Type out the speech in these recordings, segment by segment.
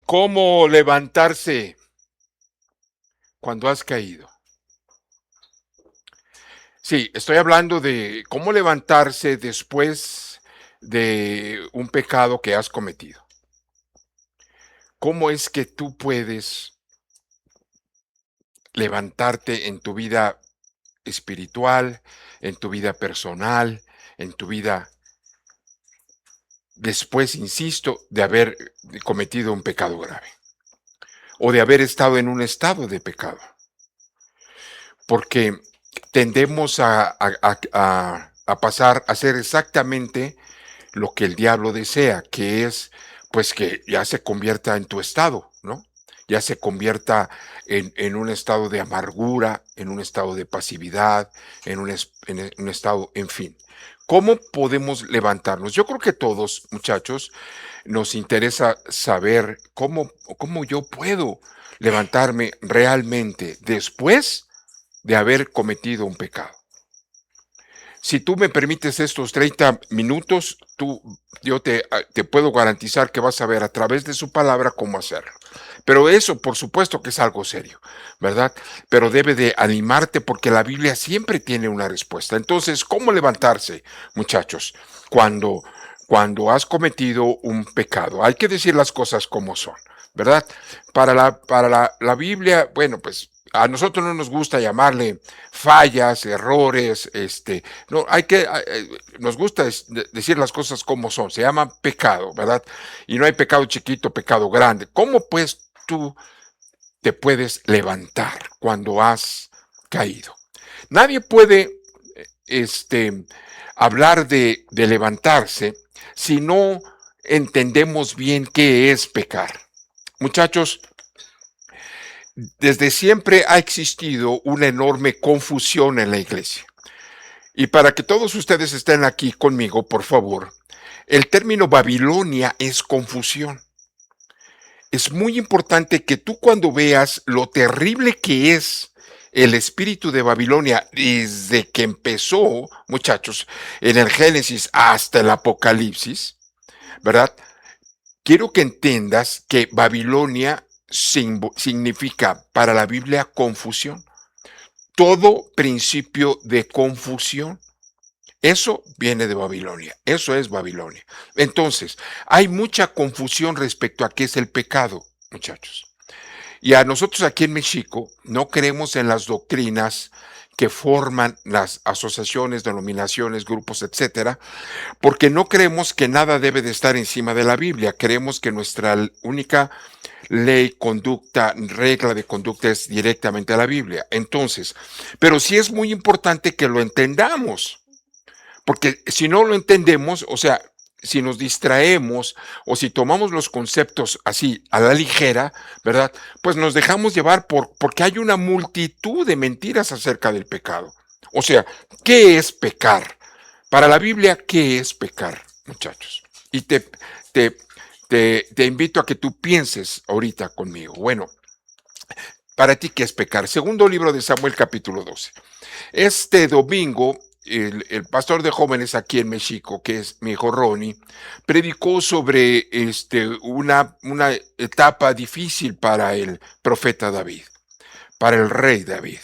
¿Cómo levantarse cuando has caído? Sí, estoy hablando de cómo levantarse después de un pecado que has cometido. ¿Cómo es que tú puedes levantarte en tu vida espiritual, en tu vida personal, en tu vida después, insisto, de haber cometido un pecado grave o de haber estado en un estado de pecado? Porque tendemos a pasar a hacer exactamente lo que el diablo desea, que es pues que ya se convierta en tu estado, ¿no? Ya se convierta en un estado de amargura, en un estado de pasividad, en un estado, en fin. ¿Cómo podemos levantarnos? Yo creo que todos, muchachos, nos interesa saber cómo yo puedo levantarme realmente después de haber cometido un pecado. Si tú me permites estos 30 minutos, yo te puedo garantizar que vas a ver a través de su palabra cómo hacerlo. Pero eso, por supuesto que es algo serio, ¿verdad? Pero debe de animarte porque la Biblia siempre tiene una respuesta. Entonces, ¿cómo levantarse, muchachos, cuando, cuando has cometido un pecado? Hay que decir las cosas como son, ¿verdad? Para la Biblia, bueno, pues a nosotros no nos gusta llamarle fallas, errores, no, nos gusta decir las cosas como son, se llama pecado, ¿verdad? Y no hay pecado chiquito, pecado grande. ¿Cómo pues tú te puedes levantar cuando has caído? Nadie puede, este, hablar de levantarse si no entendemos bien qué es pecar. Muchachos, desde siempre ha existido una enorme confusión en la iglesia. Y para que todos ustedes estén aquí conmigo, por favor, el término Babilonia es confusión. Es muy importante que tú cuando veas lo terrible que es el espíritu de Babilonia desde que empezó, muchachos, en el Génesis hasta el Apocalipsis, ¿verdad? Quiero que entiendas que Babilonia significa para la Biblia confusión. Todo principio de confusión. Eso viene de Babilonia, eso es Babilonia. Entonces, hay mucha confusión respecto a qué es el pecado, muchachos. Y a nosotros aquí en México no creemos en las doctrinas que forman las asociaciones, denominaciones, grupos, etcétera, porque no creemos que nada debe de estar encima de la Biblia. Creemos que nuestra única ley, conducta, regla de conducta es directamente a la Biblia. Entonces, pero sí es muy importante que lo entendamos. Porque si no lo entendemos, o sea, si nos distraemos o si tomamos los conceptos así a la ligera, ¿verdad? Pues nos dejamos llevar porque hay una multitud de mentiras acerca del pecado. O sea, ¿qué es pecar? Para la Biblia, ¿qué es pecar, muchachos? Y te, te invito a que tú pienses ahorita conmigo. Bueno, para ti, ¿qué es pecar? Segundo libro de Samuel, capítulo 12. Este domingo, el pastor de jóvenes aquí en México, que es mi hijo Ronnie, predicó sobre una etapa difícil para el profeta David, para el rey David,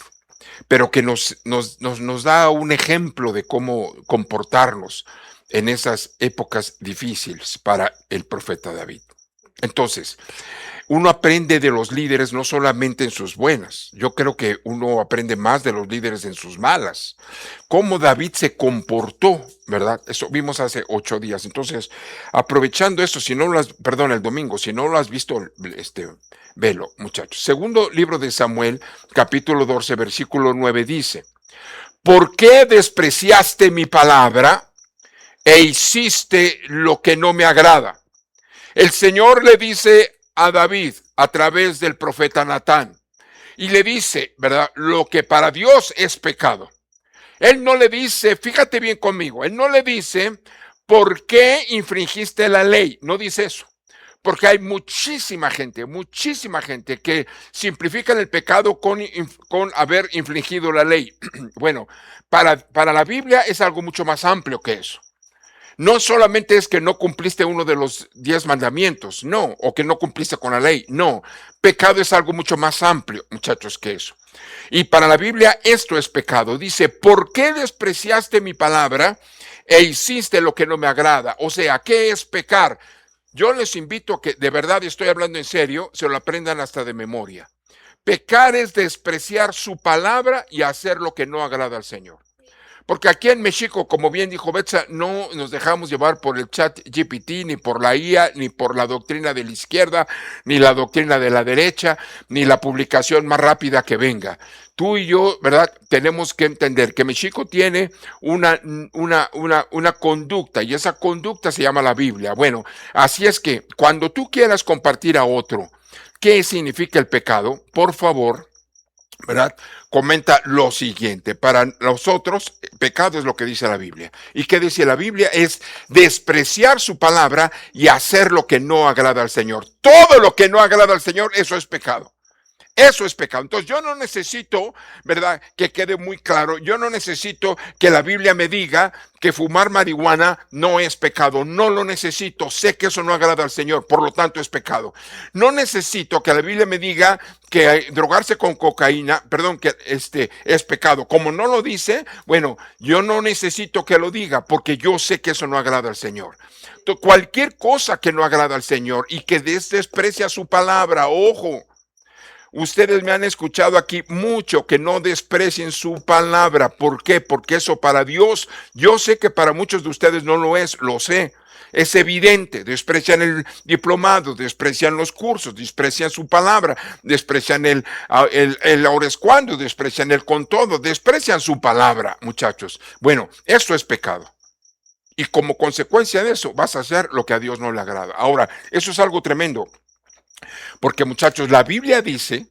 pero que nos da un ejemplo de cómo comportarnos en esas épocas difíciles para el profeta David. Entonces, uno aprende de los líderes no solamente en sus buenas, yo creo que uno aprende más de los líderes en sus malas. Cómo David se comportó, ¿verdad? Eso vimos hace 8 días. Entonces, aprovechando esto, si no lo has, perdón, el domingo, si no lo has visto, velo, muchachos. Segundo libro de Samuel, capítulo 12, versículo 9 dice, ¿por qué despreciaste mi palabra e hiciste lo que no me agrada? El Señor le dice a David a través del profeta Natán y le dice, ¿verdad? Lo que para Dios es pecado. Él no le dice, fíjate bien conmigo, él no le dice, ¿por qué infringiste la ley? No dice eso. Porque hay muchísima gente que simplifican el pecado con haber infringido la ley. Bueno, para la Biblia es algo mucho más amplio que eso. No solamente es que no cumpliste uno de los 10 mandamientos, no, o que no cumpliste con la ley, no. Pecado es algo mucho más amplio, muchachos, que eso. Y para la Biblia esto es pecado. Dice, ¿por qué despreciaste mi palabra e hiciste lo que no me agrada? O sea, ¿qué es pecar? Yo les invito a que, de verdad estoy hablando en serio, se lo aprendan hasta de memoria. Pecar es despreciar su palabra y hacer lo que no agrada al Señor. Porque aquí en México, como bien dijo Betsa, no nos dejamos llevar por el chat GPT, ni por la IA, ni por la doctrina de la izquierda, ni la doctrina de la derecha, ni la publicación más rápida que venga. Tú y yo, ¿verdad? Tenemos que entender que México tiene una conducta, y esa conducta se llama la Biblia. Bueno, así es que cuando tú quieras compartir a otro qué significa el pecado, por favor, ¿verdad? Comenta lo siguiente: para nosotros, pecado es lo que dice la Biblia. ¿Y qué dice la Biblia? Es despreciar su palabra y hacer lo que no agrada al Señor. Todo lo que no agrada al Señor, eso es pecado. Eso es pecado. Entonces yo no necesito, ¿verdad? Que quede muy claro, yo no necesito que la Biblia me diga que fumar marihuana no es pecado. No lo necesito. Sé que eso no agrada al Señor, por lo tanto es pecado. No necesito que la Biblia me diga que drogarse con cocaína, perdón, que es pecado. Como no lo dice, bueno, yo no necesito que lo diga porque yo sé que eso no agrada al Señor. Cualquier cosa que no agrada al Señor y que desprecia su palabra, ojo. Ustedes me han escuchado aquí mucho que no desprecien su palabra. ¿Por qué? Porque eso para Dios, yo sé que para muchos de ustedes no lo es, lo sé. Es evidente, desprecian el diplomado, desprecian los cursos, desprecian su palabra, desprecian el ahora es cuando, desprecian el con todo, desprecian su palabra, muchachos. Bueno, eso es pecado. Y como consecuencia de eso, vas a hacer lo que a Dios no le agrada. Ahora, eso es algo tremendo. Porque muchachos, la Biblia dice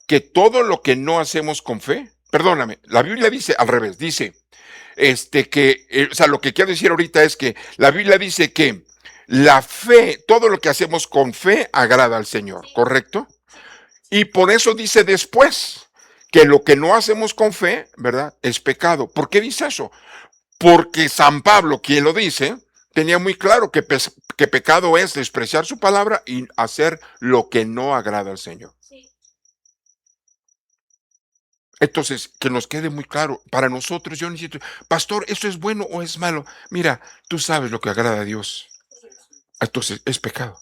que todo lo que no hacemos con fe, perdóname, la Biblia dice al revés, dice, o sea, lo que quiero decir ahorita es que la Biblia dice que la fe, todo lo que hacemos con fe agrada al Señor, ¿correcto? Y por eso dice después que lo que no hacemos con fe, ¿verdad? Es pecado. ¿Por qué dice eso? Porque San Pablo, quien lo dice, tenía muy claro que pecado es despreciar su palabra y hacer lo que no agrada al Señor. Entonces, que nos quede muy claro, para nosotros yo necesito, pastor, ¿esto es bueno o es malo? Mira, tú sabes lo que agrada a Dios. Entonces, es pecado.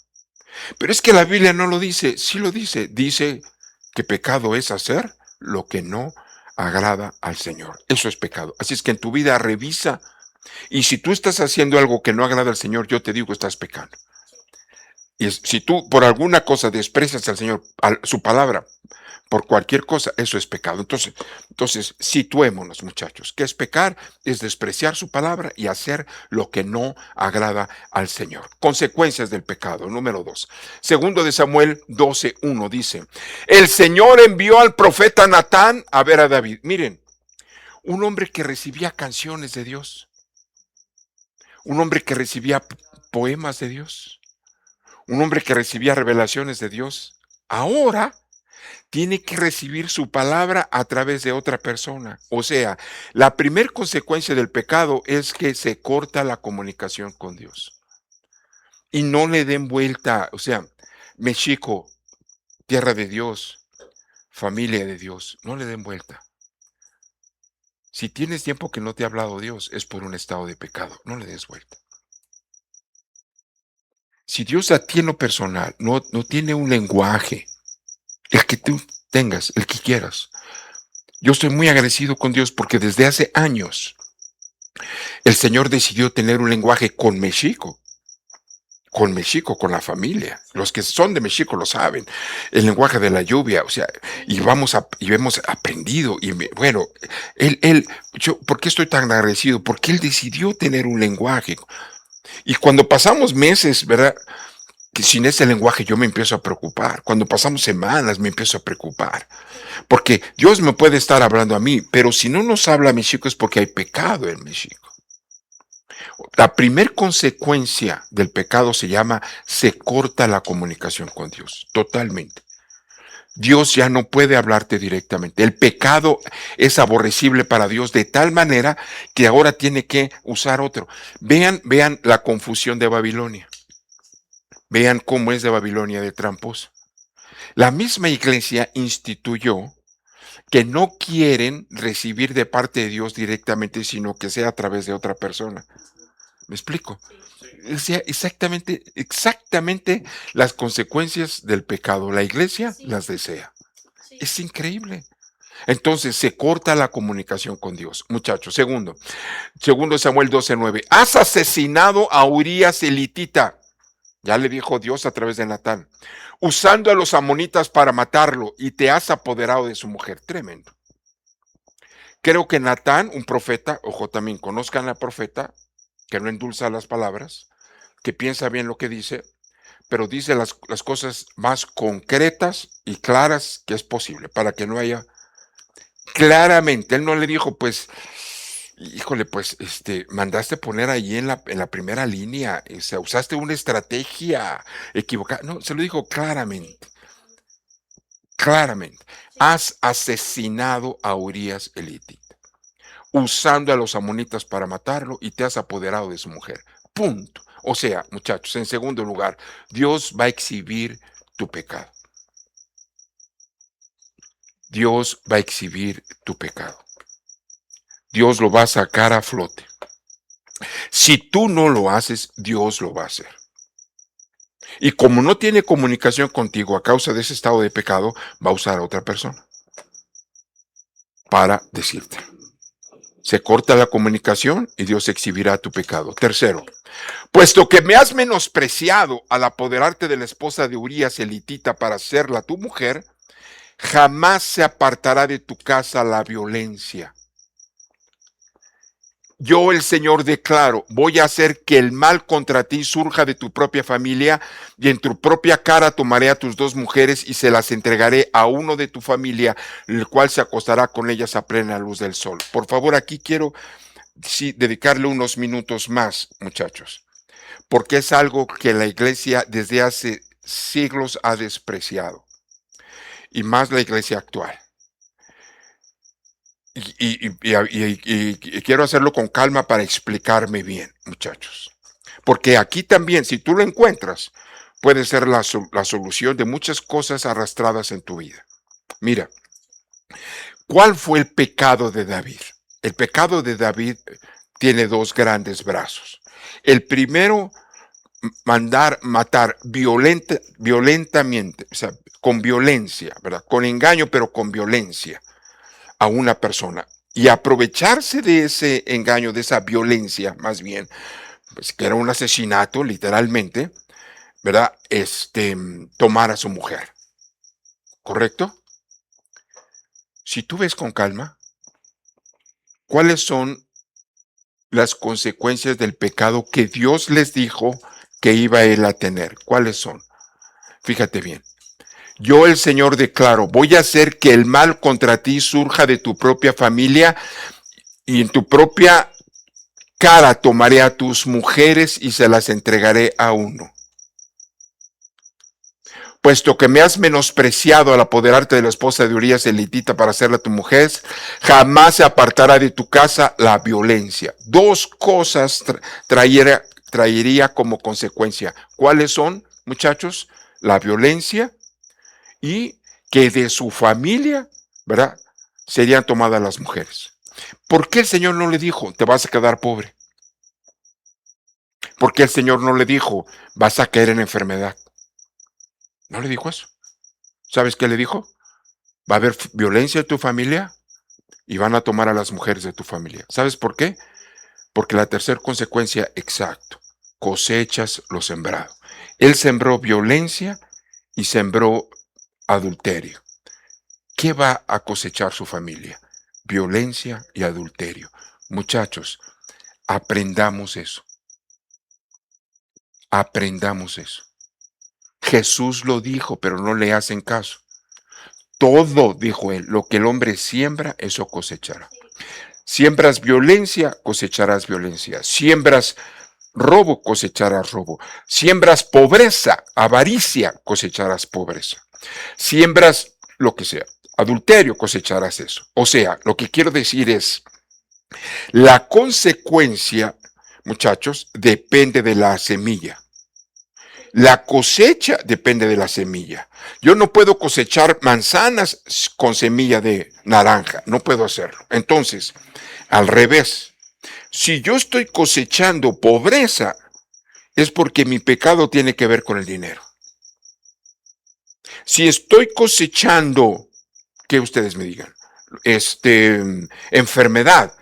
Pero es que la Biblia no lo dice, sí lo dice. Dice que pecado es hacer lo que no agrada al Señor. Eso es pecado. Así es que en tu vida revisa. Y si tú estás haciendo algo que no agrada al Señor, yo te digo que estás pecando. Y si tú por alguna cosa desprecias al Señor, su palabra, por cualquier cosa, eso es pecado. Entonces, situémonos, muchachos. ¿Qué es pecar? Es despreciar su palabra y hacer lo que no agrada al Señor. Consecuencias del pecado. Número 2. Segundo de Samuel 12:1 dice: el Señor envió al profeta Natán a ver a David. Miren, un hombre que recibía canciones de Dios, un hombre que recibía poemas de Dios, un hombre que recibía revelaciones de Dios, ahora tiene que recibir su palabra a través de otra persona. O sea, la primer consecuencia del pecado es que se corta la comunicación con Dios. Y no le den vuelta, o sea, México, tierra de Dios, familia de Dios, no le den vuelta. Si tienes tiempo que no te ha hablado Dios, es por un estado de pecado, no le des vuelta. Si Dios a ti en lo personal no tiene un lenguaje, el que tú tengas, el que quieras. Yo estoy muy agradecido con Dios porque desde hace años el Señor decidió tener un lenguaje con México, con la familia. Los que son de México lo saben. El lenguaje de la lluvia, o sea, y hemos aprendido. Bueno, ¿por qué estoy tan agradecido? Porque Él decidió tener un lenguaje. Y cuando pasamos meses, ¿verdad? Que sin ese lenguaje yo me empiezo a preocupar. Cuando pasamos semanas me empiezo a preocupar. Porque Dios me puede estar hablando a mí, pero si no nos habla a México es porque hay pecado en México. La primer consecuencia del pecado se corta la comunicación con Dios, totalmente. Dios ya no puede hablarte directamente. El pecado es aborrecible para Dios de tal manera que ahora tiene que usar otro. Vean la confusión de Babilonia. Vean cómo es de Babilonia de trampos. La misma iglesia instituyó que no quieren recibir de parte de Dios directamente, sino que sea a través de otra persona. ¿Me explico? O sea, exactamente las consecuencias del pecado. La iglesia las desea. Es increíble. Entonces se corta la comunicación con Dios. Muchachos, segundo Samuel 12:9. Has asesinado a Urías elitita. Ya le dijo Dios a través de Natán. Usando a los amonitas para matarlo y te has apoderado de su mujer. Tremendo. Creo que Natán, un profeta, ojo también, conozcan al profeta, que no endulza las palabras, que piensa bien lo que dice, pero dice las cosas más concretas y claras que es posible, para que no haya claramente. Él no le dijo, pues, híjole, pues, mandaste poner ahí en la primera línea, o sea, usaste una estrategia equivocada. No, se lo dijo claramente, claramente. Has asesinado a Urías elitita, usando a los amonitas para matarlo y te has apoderado de su mujer. Punto. O sea, muchachos, en segundo lugar, Dios va a exhibir tu pecado. Dios va a exhibir tu pecado. Dios lo va a sacar a flote. Si tú no lo haces, Dios lo va a hacer. Y como no tiene comunicación contigo a causa de ese estado de pecado, va a usar a otra persona para decirte. Se corta la comunicación y Dios exhibirá tu pecado. Tercero, puesto que me has menospreciado al apoderarte de la esposa de Urías elitita para hacerla tu mujer, jamás se apartará de tu casa la violencia. Yo, el Señor, declaro, voy a hacer que el mal contra ti surja de tu propia familia, y en tu propia cara tomaré a tus dos mujeres y se las entregaré a uno de tu familia, el cual se acostará con ellas a plena luz del sol. Por favor, aquí quiero dedicarle unos minutos más, muchachos, porque es algo que la iglesia desde hace siglos ha despreciado, y más la iglesia actual. Y quiero hacerlo con calma para explicarme bien, muchachos. Porque aquí también, si tú lo encuentras, puede ser la solución de muchas cosas arrastradas en tu vida. Mira, ¿cuál fue el pecado de David? El pecado de David tiene dos grandes brazos. El primero, matar violentamente, o sea, con violencia, ¿verdad? Con engaño, pero con violencia a una persona y aprovecharse de ese engaño, de esa violencia, más bien, pues que era un asesinato, literalmente, ¿verdad? Tomar a su mujer, ¿correcto? Si tú ves con calma, ¿cuáles son las consecuencias del pecado que Dios les dijo que iba él a tener? ¿Cuáles son? Fíjate bien. Yo, el Señor, declaro, voy a hacer que el mal contra ti surja de tu propia familia, y en tu propia cara tomaré a tus mujeres y se las entregaré a uno. Puesto que me has menospreciado al apoderarte de la esposa de Urías elitita para hacerla tu mujer, jamás se apartará de tu casa la violencia. Dos cosas traería como consecuencia. ¿Cuáles son, muchachos? La violencia y que de su familia, ¿verdad?, serían tomadas las mujeres. ¿Por qué el Señor no le dijo, te vas a quedar pobre? ¿Por qué el Señor no le dijo, vas a caer en enfermedad? No le dijo eso. ¿Sabes qué le dijo? Va a haber violencia en tu familia y van a tomar a las mujeres de tu familia. ¿Sabes por qué? Porque la tercera consecuencia, exacto, cosechas lo sembrado. Él sembró violencia y sembró adulterio. ¿Qué va a cosechar su familia? Violencia y adulterio. Muchachos, aprendamos eso. Aprendamos eso. Jesús lo dijo, pero no le hacen caso. Todo, dijo él, lo que el hombre siembra, eso cosechará. Siembras violencia, cosecharás violencia. Siembras robo, cosecharás robo. Siembras pobreza, avaricia, cosecharás pobreza. Siembras lo que sea. Adulterio, cosecharás eso. O sea, lo que quiero decir es, la consecuencia, muchachos, depende de la semilla. La cosecha depende de la semilla. Yo no puedo cosechar manzanas con semilla de naranja, no puedo hacerlo. Entonces, al revés, si yo estoy cosechando pobreza, es porque mi pecado tiene que ver con el dinero. Si estoy cosechando, que ustedes me digan, enfermedad,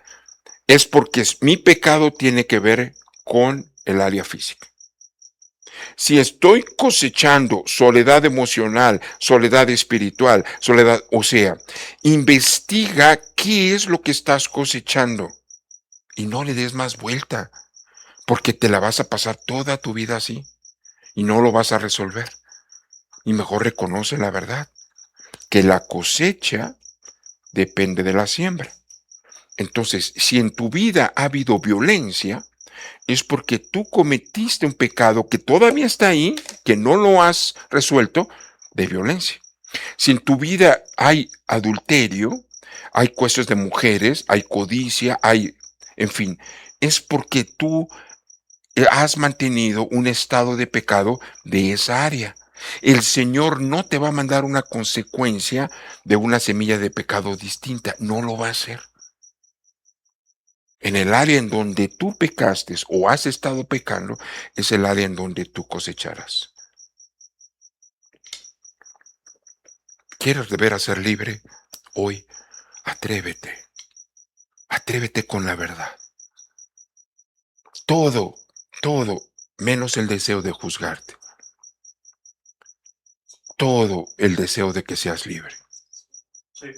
es porque mi pecado tiene que ver con el área física. Si estoy cosechando soledad emocional, soledad espiritual, soledad, o sea, investiga qué es lo que estás cosechando y no le des más vuelta, porque te la vas a pasar toda tu vida así y no lo vas a resolver. Y mejor reconoce la verdad, que la cosecha depende de la siembra. Entonces, si en tu vida ha habido violencia, es porque tú cometiste un pecado que todavía está ahí, que no lo has resuelto, de violencia. Si en tu vida hay adulterio, hay cuestiones de mujeres, hay codicia, en fin, es porque tú has mantenido un estado de pecado de esa área. El Señor no te va a mandar una consecuencia de una semilla de pecado distinta, no lo va a hacer. En el área en donde tú pecaste o has estado pecando, es el área en donde tú cosecharás. ¿Quieres de veras ser libre? Hoy, atrévete. Atrévete con la verdad. Todo, menos el deseo de juzgarte. Todo el deseo de que seas libre. Sí.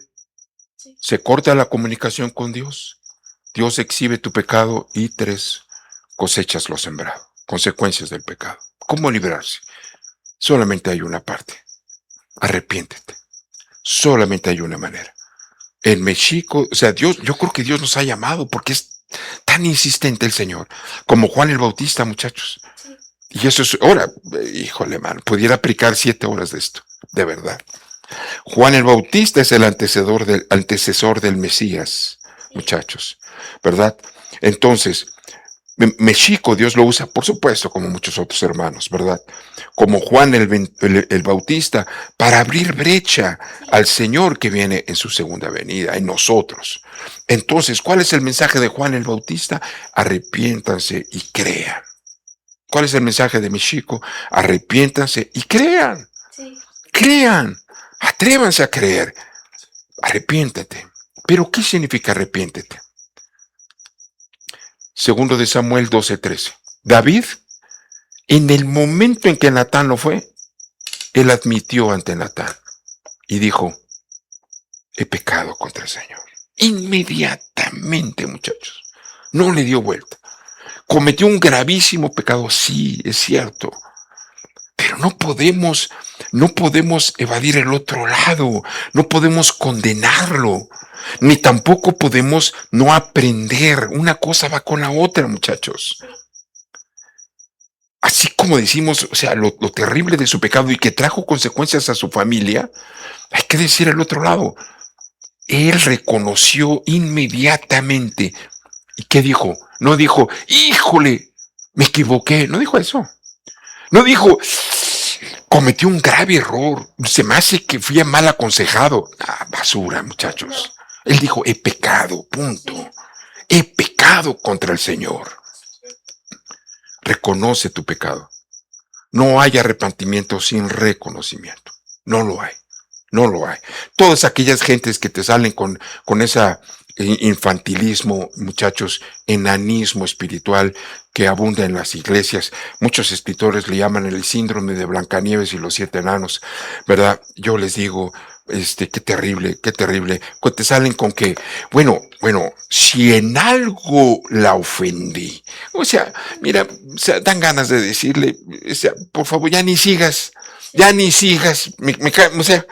Se corta la comunicación con Dios. Dios exhibe tu pecado y 3, cosechas lo sembrado. Consecuencias del pecado. ¿Cómo librarse? Solamente hay una parte. Arrepiéntete. Solamente hay una manera. En México, o sea, Dios, yo creo que Dios nos ha llamado porque es tan insistente el Señor, como Juan el Bautista, muchachos. Y eso es, ahora, híjole, man, pudiera aplicar 7 horas de esto, de verdad. Juan el Bautista es el antecesor del Mesías, muchachos, ¿verdad? Entonces, México Dios lo usa, por supuesto, como muchos otros hermanos, ¿verdad? Como Juan el Bautista, para abrir brecha al Señor que viene en su segunda venida, en nosotros. Entonces, ¿cuál es el mensaje de Juan el Bautista? Arrepiéntanse y crean. ¿Cuál es el mensaje de México? Arrepiéntanse y crean. Sí. Crean. Atrévanse a creer. Arrepiéntate. ¿Pero qué significa arrepiéntete? Segundo de Samuel 12:13. David, en el momento en que Natán lo fue, él admitió ante Natán y dijo, he pecado contra el Señor. Inmediatamente, muchachos. No le dio vuelta. Cometió un gravísimo pecado, sí, es cierto. Pero no podemos evadir el otro lado. No podemos condenarlo. Ni tampoco podemos no aprender. Una cosa va con la otra, muchachos. Así como decimos, o sea, lo terrible de su pecado y que trajo consecuencias a su familia, hay que decir al otro lado. Él reconoció inmediatamente. ¿Y qué dijo? No dijo, híjole, me equivoqué. No dijo eso. No dijo, cometí un grave error. Se me hace que fui mal aconsejado. Ah, basura, muchachos. Él dijo, he pecado, punto. He pecado contra el Señor. Reconoce tu pecado. No hay arrepentimiento sin reconocimiento. No lo hay. No lo hay. Todas aquellas gentes que te salen con ese infantilismo, muchachos, enanismo espiritual que abunda en las iglesias. Muchos escritores le llaman el síndrome de Blancanieves y los 7 enanos, ¿verdad? Yo les digo, qué terrible, qué terrible. Cuando te salen con que, bueno, si en algo la ofendí, o sea, mira, o sea, dan ganas de decirle, o sea, por favor, ya ni sigas, o sea,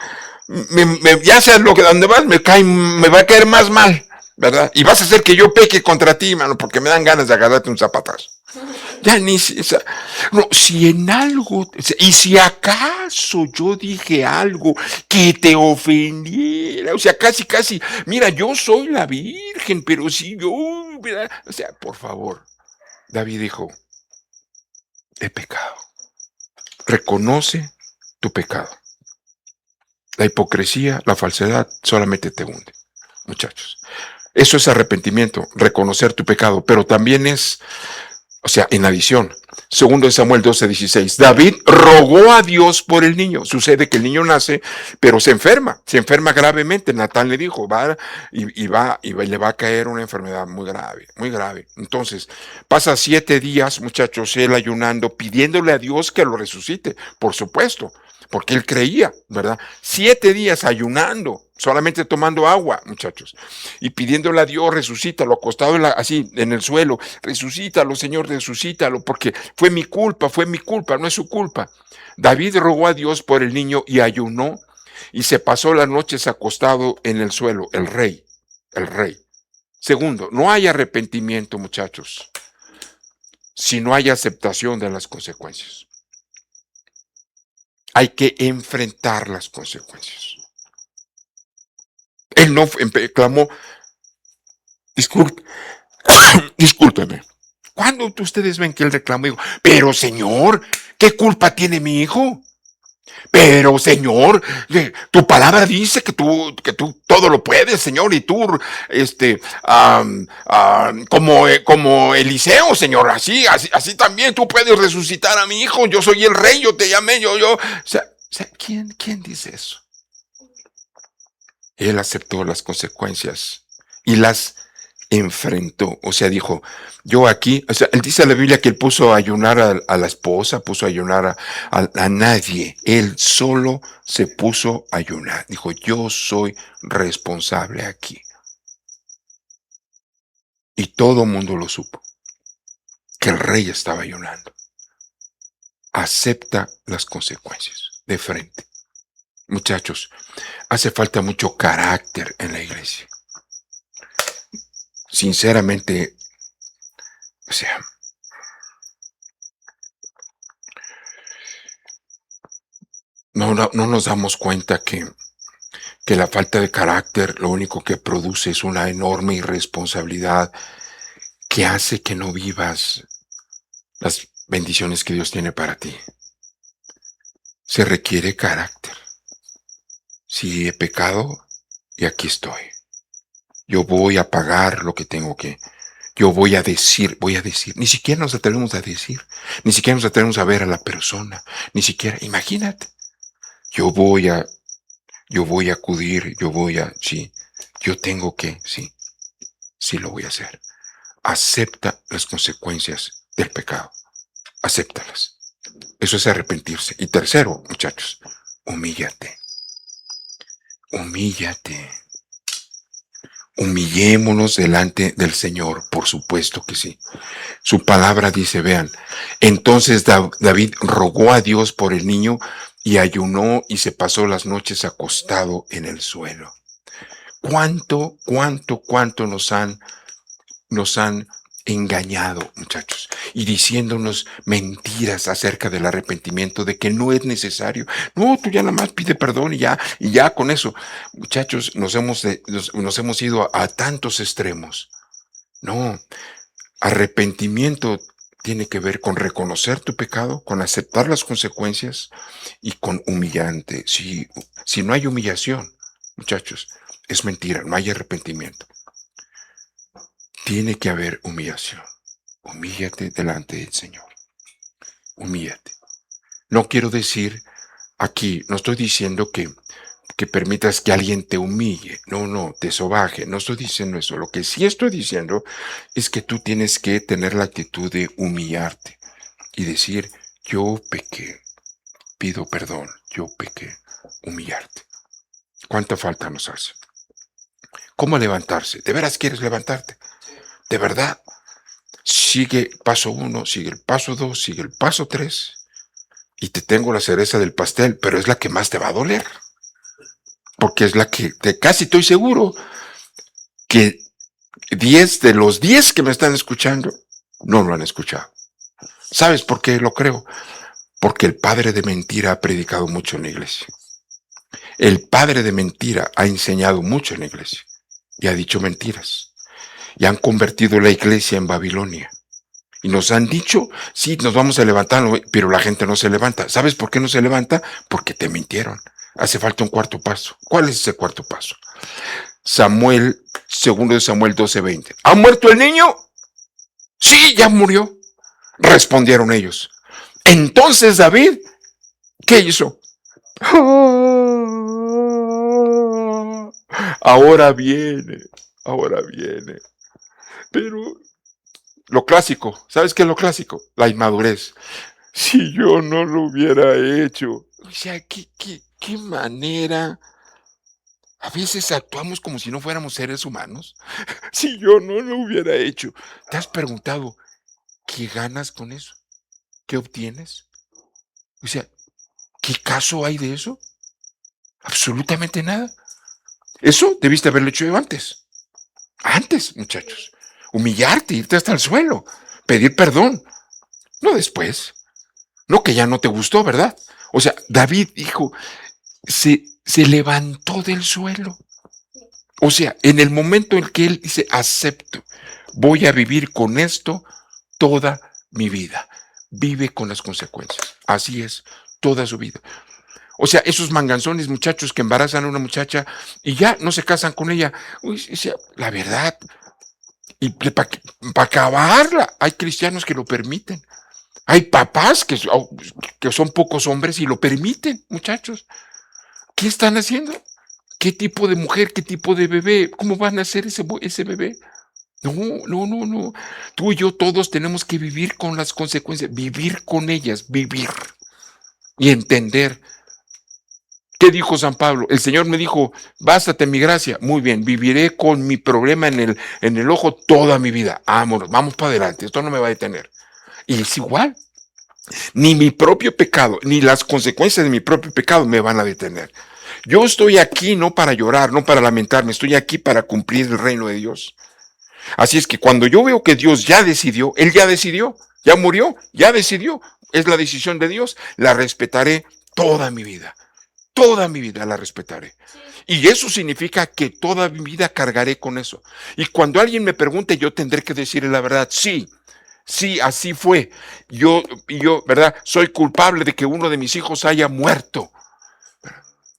ya sea lo que donde vas, me va a caer más mal, ¿verdad? Y vas a hacer que yo peque contra ti, mano, porque me dan ganas de agarrarte un zapatazo. Ya ni si- o sea, no, si en algo, y si acaso yo dije algo que te ofendiera, o sea, casi, casi, mira, yo soy la Virgen, pero si yo, mira, o sea, por favor, David dijo, he pecado, reconoce tu pecado. La hipocresía, la falsedad solamente te hunde, muchachos. Eso es arrepentimiento, reconocer tu pecado, pero también es, o sea, en adición, segundo de Samuel 12:16, David rogó a Dios por el niño. Sucede que el niño nace, pero se enferma gravemente. Natán le dijo, le va a caer una enfermedad muy grave, muy grave. Entonces, pasa 7 días, muchachos, él ayunando, pidiéndole a Dios que lo resucite, por supuesto, porque él creía, ¿verdad? 7 días ayunando, solamente tomando agua, muchachos, y pidiéndole a Dios, resucítalo, acostado así en el suelo, resucítalo, Señor, resucítalo, porque fue mi culpa, no es su culpa. David rogó a Dios por el niño y ayunó y se pasó las noches acostado en el suelo, el rey, el rey. Segundo, no hay arrepentimiento, muchachos, si no hay aceptación de las consecuencias. Hay que enfrentar las consecuencias. Él no clamó, disculpe, discúlpeme. Cuando ustedes ven que él reclamó, digo, pero Señor, ¿qué culpa tiene mi hijo? Pero Señor, tu palabra dice que tú todo lo puedes, Señor, y tú, como Eliseo, Señor, así también tú puedes resucitar a mi hijo. Yo soy el rey, yo te llamé, o sea, ¿quién dice eso? Él aceptó las consecuencias y las enfrentó. O sea, dijo, yo aquí, o sea, él dice en la Biblia que él puso a ayunar a la esposa, puso a ayunar a nadie. Él solo se puso a ayunar. Dijo, yo soy responsable aquí. Y todo el mundo lo supo, que el rey estaba ayunando. Acepta las consecuencias de frente. Muchachos, hace falta mucho carácter en la iglesia. Sinceramente, o sea, no nos damos cuenta que la falta de carácter lo único que produce es una enorme irresponsabilidad que hace que no vivas las bendiciones que Dios tiene para ti. Se requiere carácter. Si he pecado, y aquí estoy. Yo voy a pagar lo que tengo que. Yo voy a decir. Ni siquiera nos atrevemos a decir. Ni siquiera nos atrevemos a ver a la persona. Ni siquiera, imagínate. Yo voy a acudir, sí. Yo tengo que, sí lo voy a hacer. Acepta las consecuencias del pecado. Acéptalas. Eso es arrepentirse. Y tercero, muchachos, humíllate. Humíllate. Humillémonos delante del Señor, por supuesto que sí. Su palabra dice, vean, entonces David rogó a Dios por el niño y ayunó y se pasó las noches acostado en el suelo. ¿Cuánto nos han engañado, muchachos, y diciéndonos mentiras acerca del arrepentimiento, de que no es necesario? No, tú ya nada más pide perdón y ya con eso. Muchachos, nos hemos ido a tantos extremos. No, arrepentimiento tiene que ver con reconocer tu pecado, con aceptar las consecuencias y con humillante. Si no hay humillación, muchachos, es mentira, no hay arrepentimiento. Tiene que haber humillación. Humíllate delante del Señor. Humíllate. No quiero decir aquí, no estoy diciendo que permitas que alguien te humille. No, te sobaje. No estoy diciendo eso. Lo que sí estoy diciendo es que tú tienes que tener la actitud de humillarte y decir, yo pequé, pido perdón, yo pequé. Humillarte. ¿Cuánta falta nos hace? ¿Cómo levantarse? ¿De veras quieres levantarte? ¿De verdad? Sigue paso 1, sigue el paso 2, sigue el paso 3 y te tengo la cereza del pastel, pero es la que más te va a doler. Porque es la que casi estoy seguro que 10 de los 10 que me están escuchando no lo han escuchado. ¿Sabes por qué lo creo? Porque el padre de mentira ha predicado mucho en la iglesia. El padre de mentira ha enseñado mucho en la iglesia y ha dicho mentiras. Y han convertido la iglesia en Babilonia. Y nos han dicho, sí, nos vamos a levantar, pero la gente no se levanta. ¿Sabes por qué no se levanta? Porque te mintieron. Hace falta un cuarto paso. ¿Cuál es ese cuarto paso? Samuel, segundo de Samuel 12:20. ¿Ha muerto el niño? Sí, ya murió. Respondieron ellos. Entonces David, ¿qué hizo? Ahora viene, ahora viene. Pero lo clásico, ¿sabes qué es lo clásico? La inmadurez. Si yo no lo hubiera hecho. O sea, qué manera. A veces actuamos como si no fuéramos seres humanos. Si yo no lo hubiera hecho. ¿Te has preguntado qué ganas con eso? ¿Qué obtienes? O sea, ¿qué caso hay de eso? Absolutamente nada. Eso debiste haberlo hecho antes. Antes, muchachos. Humillarte, irte hasta el suelo. Pedir perdón. No después. No que ya no te gustó, ¿verdad? O sea, David dijo, se levantó del suelo. O sea, en el momento en que él dice, acepto, voy a vivir con esto toda mi vida. Vive con las consecuencias. Así es, toda su vida. O sea, esos manganzones muchachos que embarazan a una muchacha y ya no se casan con ella. Uy, o sea, la verdad. Y para acabarla, hay cristianos que lo permiten. Hay papás que son pocos hombres y lo permiten, muchachos. ¿Qué están haciendo? ¿Qué tipo de mujer, qué tipo de bebé? ¿Cómo van a ser ese bebé? No, no, no, no. Tú y yo todos tenemos que vivir con las consecuencias, vivir con ellas, vivir y entender. ¿Qué dijo San Pablo? El Señor me dijo, bástate mi gracia. Muy bien, viviré con mi problema en el ojo toda mi vida. Vámonos, vamos para adelante, esto no me va a detener. Y es igual. Ni mi propio pecado, ni las consecuencias de mi propio pecado me van a detener. Yo estoy aquí no para llorar, no para lamentarme, estoy aquí para cumplir el reino de Dios. Así es que cuando yo veo que Dios ya decidió, Él ya decidió, ya murió, ya decidió, es la decisión de Dios, la respetaré toda mi vida la respetaré. Y eso significa que toda mi vida cargaré con eso. Y cuando alguien me pregunte, yo tendré que decirle la verdad, sí. Sí, así fue. Yo, ¿verdad? Soy culpable de que uno de mis hijos haya muerto.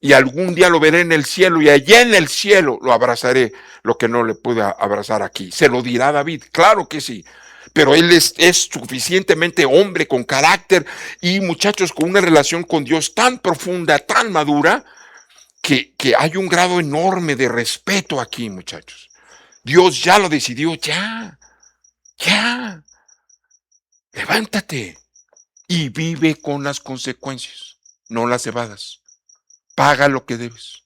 Y algún día lo veré en el cielo y allá en el cielo lo abrazaré, lo que no le pude abrazar aquí. Se lo dirá David, claro que sí. Pero él es suficientemente hombre con carácter y muchachos con una relación con Dios tan profunda, tan madura, que hay un grado enorme de respeto aquí, muchachos. Dios ya lo decidió, ya. Levántate y vive con las consecuencias, no las evadas. Paga lo que debes.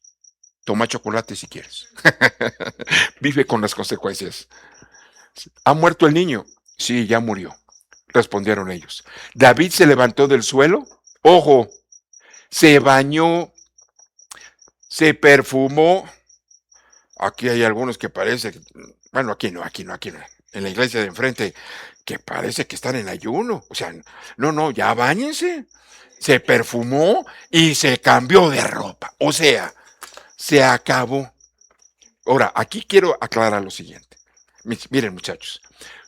Toma chocolate si quieres. Vive con las consecuencias. ¿Ha muerto el niño? Sí, ya murió, respondieron ellos. David se levantó del suelo, ojo, se bañó, se perfumó. Aquí hay algunos que parece, bueno, aquí no. En la iglesia de enfrente, que parece que están en ayuno. O sea, no, ya báñense. Se perfumó y se cambió de ropa. O sea, se acabó. Ahora, aquí quiero aclarar lo siguiente. Miren, muchachos,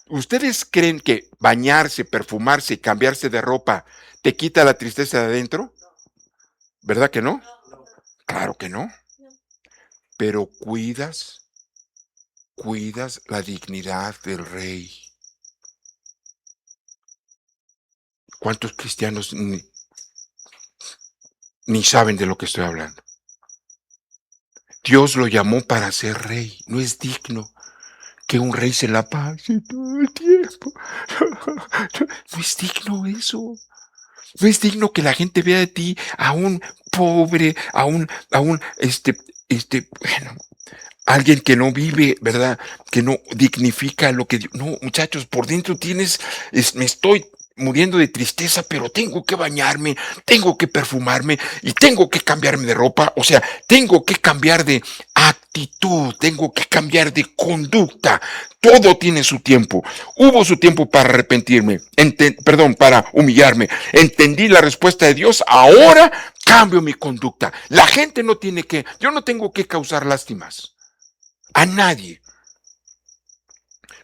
¿ustedes creen que bañarse, perfumarse y cambiarse de ropa te quita la tristeza de adentro? ¿Verdad que no? Claro que no. Pero cuidas la dignidad del rey. ¿Cuántos cristianos ni saben de lo que estoy hablando? Dios lo llamó para ser rey. No es digno que un rey se la pase todo el tiempo. No es digno eso. No es digno que la gente vea de ti a un pobre, bueno, alguien que no vive, ¿verdad? Que no dignifica lo que... No, muchachos, por dentro me estoy muriendo de tristeza, pero tengo que bañarme, tengo que perfumarme y tengo que cambiarme de ropa. O sea, tengo que cambiar de actitud, tengo que cambiar de conducta. Todo tiene su tiempo. Hubo su tiempo para arrepentirme, para humillarme. Entendí la respuesta de Dios, ahora cambio mi conducta. La gente no tiene que, yo no tengo que causar lástimas a nadie.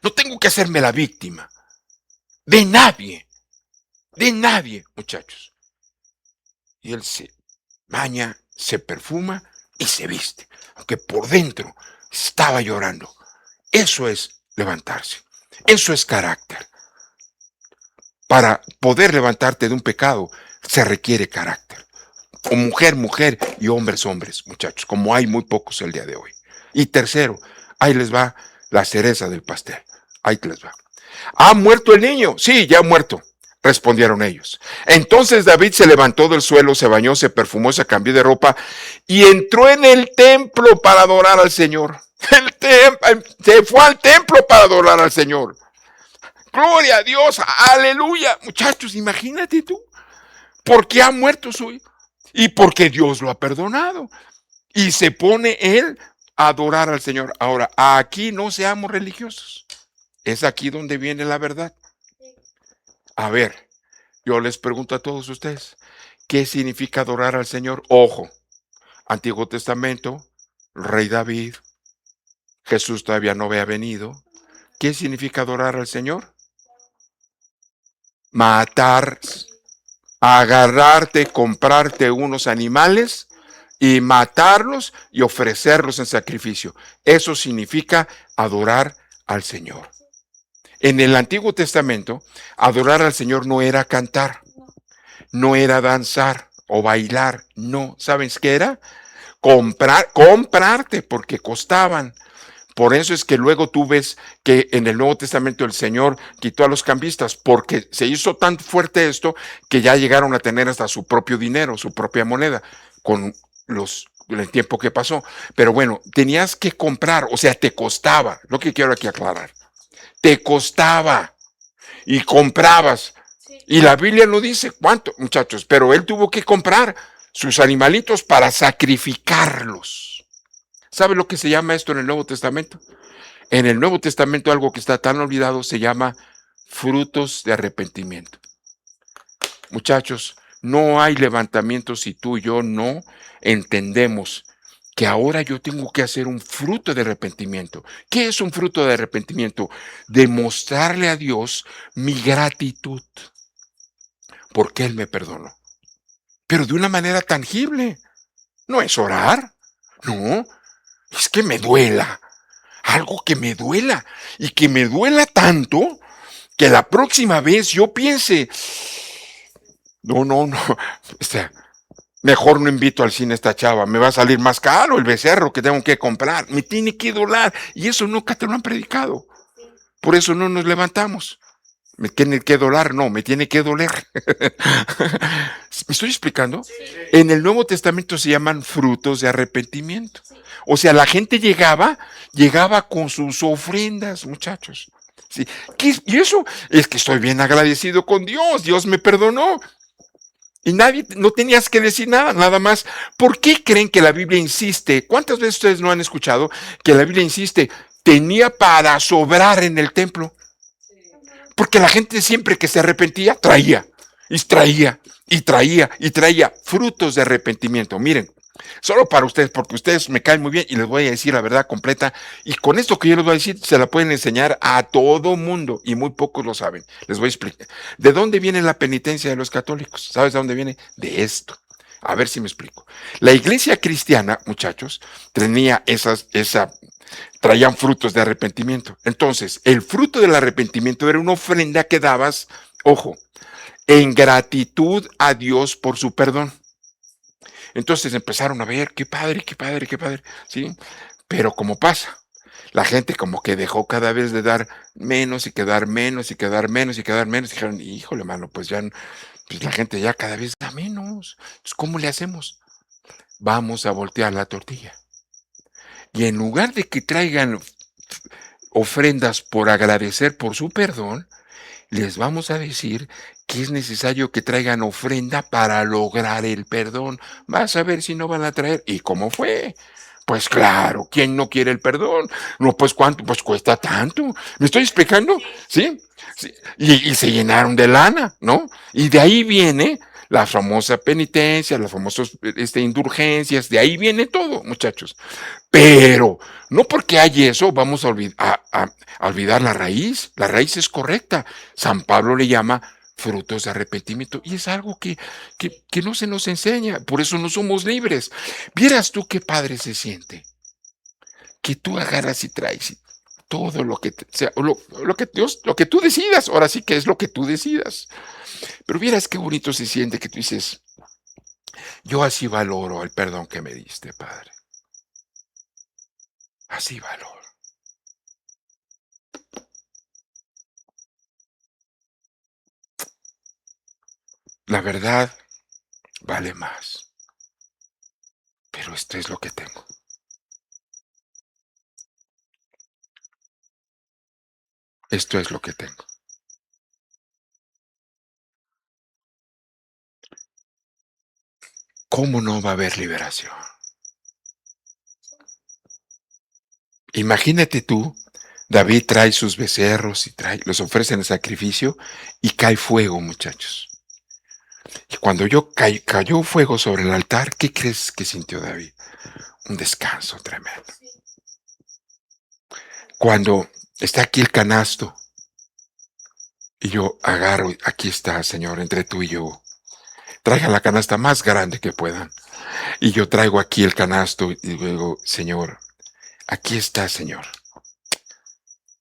No tengo que hacerme la víctima de nadie, muchachos. Y él se baña, se perfuma y se viste, aunque por dentro estaba llorando. Eso es levantarse, eso es carácter. Para poder levantarte de un pecado se requiere carácter. O mujer, mujer y hombres, hombres, muchachos, como hay muy pocos el día de hoy. Y tercero, ahí les va la cereza del pastel. Ahí les va. ¿Ha muerto el niño? Sí, ya ha muerto, respondieron ellos. Entonces David se levantó del suelo, se bañó, se perfumó, se cambió de ropa y entró en el templo para adorar al Señor. Se fue al templo para adorar al Señor. Gloria a Dios, aleluya. Muchachos, imagínate tú, porque ha muerto su hijo y porque Dios lo ha perdonado. Y se pone él a adorar al Señor. Ahora, aquí no seamos religiosos. Es aquí donde viene la verdad. A ver, yo les pregunto a todos ustedes, ¿qué significa adorar al Señor? Ojo, Antiguo Testamento, Rey David, Jesús todavía no había venido. ¿Qué significa adorar al Señor? Matar, agarrarte, comprarte unos animales y matarlos y ofrecerlos en sacrificio. Eso significa adorar al Señor. En el Antiguo Testamento, adorar al Señor no era cantar, no era danzar o bailar, no. ¿Sabes qué era? Comprarte porque costaban. Por eso es que luego tú ves que en el Nuevo Testamento el Señor quitó a los cambistas, porque se hizo tan fuerte esto que ya llegaron a tener hasta su propio dinero, su propia moneda, con el tiempo que pasó. Pero bueno, tenías que comprar, o sea, te costaba, lo que quiero aquí aclarar, te costaba y comprabas. Y la Biblia no dice cuánto, muchachos, pero él tuvo que comprar sus animalitos para sacrificarlos. ¿Sabe lo que se llama esto en el Nuevo Testamento? En el Nuevo Testamento algo que está tan olvidado se llama frutos de arrepentimiento. Muchachos, no hay levantamiento si tú y yo no entendemos que ahora yo tengo que hacer un fruto de arrepentimiento. ¿Qué es un fruto de arrepentimiento? Demostrarle a Dios mi gratitud porque Él me perdonó. Pero de una manera tangible. No es orar, no, es que me duela. Algo que me duela y que me duela tanto que la próxima vez yo piense, no, o sea, mejor no invito al cine a esta chava, me va a salir más caro el becerro que tengo que comprar, me tiene que doler y eso nunca te lo han predicado. Por eso no nos levantamos. Me tiene que doler, no, me tiene que doler. ¿Me estoy explicando? Sí. En el Nuevo Testamento se llaman frutos de arrepentimiento. Sí. O sea, la gente llegaba con sus ofrendas, muchachos. Sí. Y eso es que estoy bien agradecido con Dios. Dios me perdonó. Y no tenías que decir nada más. ¿Por qué creen que la Biblia insiste? ¿Cuántas veces ustedes no han escuchado que la Biblia insiste? Tenía para sobrar en el templo. Porque la gente siempre que se arrepentía, traía frutos de arrepentimiento. Miren, solo para ustedes, porque ustedes me caen muy bien y les voy a decir la verdad completa. Y con esto que yo les voy a decir, se la pueden enseñar a todo mundo y muy pocos lo saben. Les voy a explicar. ¿De dónde viene la penitencia de los católicos? ¿Sabes de dónde viene? De esto. A ver si me explico. La iglesia cristiana, muchachos, traían frutos de arrepentimiento. Entonces, el fruto del arrepentimiento era una ofrenda que dabas, ojo, en gratitud a Dios por su perdón. Entonces empezaron a ver, qué padre, ¿sí? Pero como pasa, la gente como que dejó cada vez de dar menos y quedar menos y quedar menos y quedar menos. Y dijeron, híjole, mano, pues la gente ya cada vez da menos. Entonces, ¿cómo le hacemos? Vamos a voltear la tortilla. Y en lugar de que traigan ofrendas por agradecer por su perdón, les vamos a decir que es necesario que traigan ofrenda para lograr el perdón. Vas a ver si no van a traer. ¿Y cómo fue? Pues claro, ¿quién no quiere el perdón? No, pues ¿cuánto? Pues cuesta tanto. ¿Me estoy explicando? ¿Sí? Sí. Y se llenaron de lana, ¿no? Y de ahí viene la famosa penitencia, las famosas indulgencias, de ahí viene todo, muchachos. Pero no porque hay eso vamos a olvidar la raíz. La raíz es correcta. San Pablo le llama frutos de arrepentimiento y es algo que no se nos enseña. Por eso no somos libres. Vieras tú qué padre se siente que tú agarras y traes todo lo que sea, lo que Dios, lo que tú decidas. Ahora sí que es lo que tú decidas. Pero vieras qué bonito se siente que tú dices, yo así valoro el perdón que me diste, Padre. Así valoro. La verdad vale más. Pero esto es lo que tengo. Esto es lo que tengo. ¿Cómo no va a haber liberación? Imagínate tú, David trae sus becerros y los ofrece en el sacrificio y cae fuego, muchachos. Y cuando cayó fuego sobre el altar, ¿qué crees que sintió David? Un descanso tremendo. Cuando está aquí el canasto y yo agarro, aquí está, Señor, entre tú y yo. Traigan la canasta más grande que puedan. Y yo traigo aquí el canasto y luego, Señor, aquí está, Señor.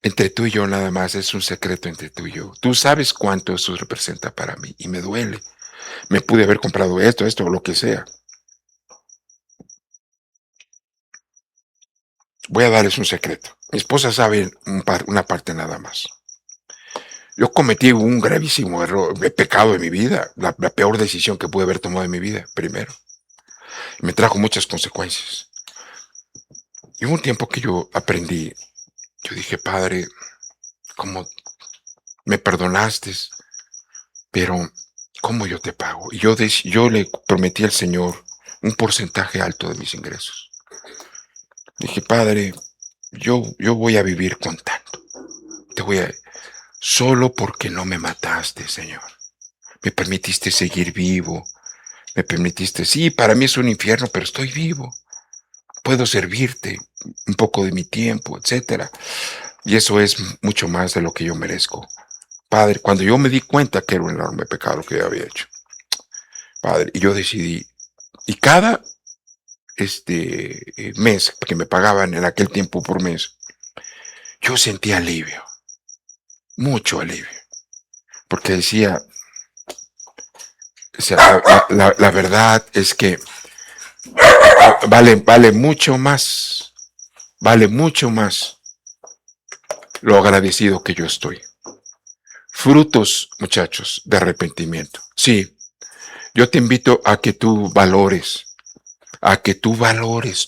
Entre tú y yo nada más, es un secreto entre tú y yo. Tú sabes cuánto eso representa para mí y me duele. Me pude haber comprado esto o lo que sea. Voy a darles un secreto. Mi esposa sabe una parte nada más. Yo cometí un gravísimo error, pecado en mi vida, la peor decisión que pude haber tomado en mi vida, primero. Me trajo muchas consecuencias. Y hubo un tiempo que yo aprendí, yo dije, Padre, como me perdonaste, pero ¿cómo yo te pago? Y yo le prometí al Señor un porcentaje alto de mis ingresos. Dije, Padre, yo voy a vivir con tanto. Te voy a... Solo porque no me mataste, Señor. Me permitiste seguir vivo. Me permitiste, sí, para mí es un infierno, pero estoy vivo. Puedo servirte un poco de mi tiempo, etcétera. Y eso es mucho más de lo que yo merezco. Padre, cuando yo me di cuenta que era un enorme pecado lo que yo había hecho, Padre, y yo decidí, y cada mes que me pagaban en aquel tiempo por mes, yo sentía alivio, mucho alivio, porque decía, o sea, la verdad es que vale mucho más lo agradecido que yo estoy. Frutos, muchachos, de arrepentimiento. Sí, yo te invito a que tú valores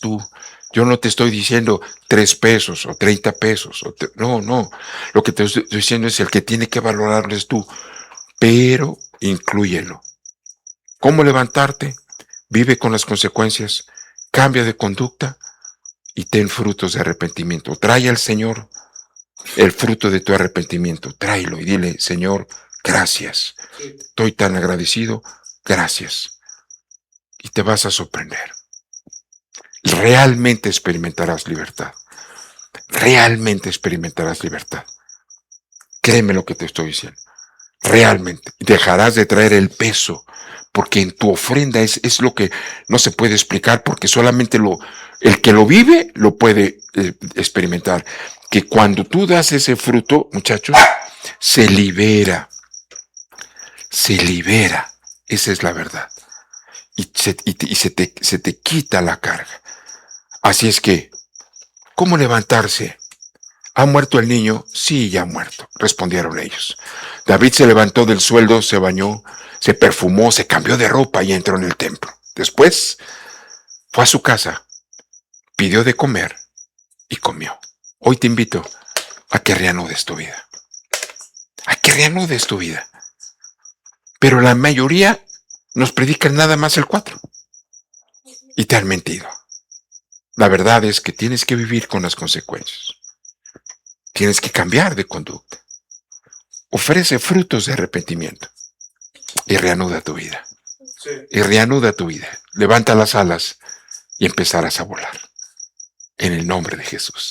tú. Yo no te estoy diciendo 3 pesos o 30 pesos. No. Lo que te estoy diciendo es el que tiene que valorarles tú, pero inclúyelo. ¿Cómo levantarte? Vive con las consecuencias, cambia de conducta y ten frutos de arrepentimiento. Trae al Señor el fruto de tu arrepentimiento. Tráelo y dile, Señor, gracias. Estoy tan agradecido, gracias. Y te vas a sorprender. Realmente experimentarás libertad. Realmente experimentarás libertad. Créeme lo que te estoy diciendo. Realmente. Dejarás de traer el peso, porque en tu ofrenda es lo que no se puede explicar, porque solamente el que lo vive lo puede experimentar. Que cuando tú das ese fruto, muchachos, se libera. Se libera. Esa es la verdad. Y se te quita la carga. Así es que, ¿cómo levantarse? ¿Ha muerto el niño? Sí, ya ha muerto, respondieron ellos. David se levantó del sueldo, se bañó, se perfumó, se cambió de ropa y entró en el templo. Después fue a su casa, pidió de comer y comió. Hoy te invito a que reanudes tu vida. A que reanudes tu vida. Pero la mayoría nos predican nada más el 4. Y te han mentido. La verdad es que tienes que vivir con las consecuencias. Tienes que cambiar de conducta. Ofrece frutos de arrepentimiento y reanuda tu vida. Sí. Y reanuda tu vida. Levanta las alas y empezarás a volar. En el nombre de Jesús.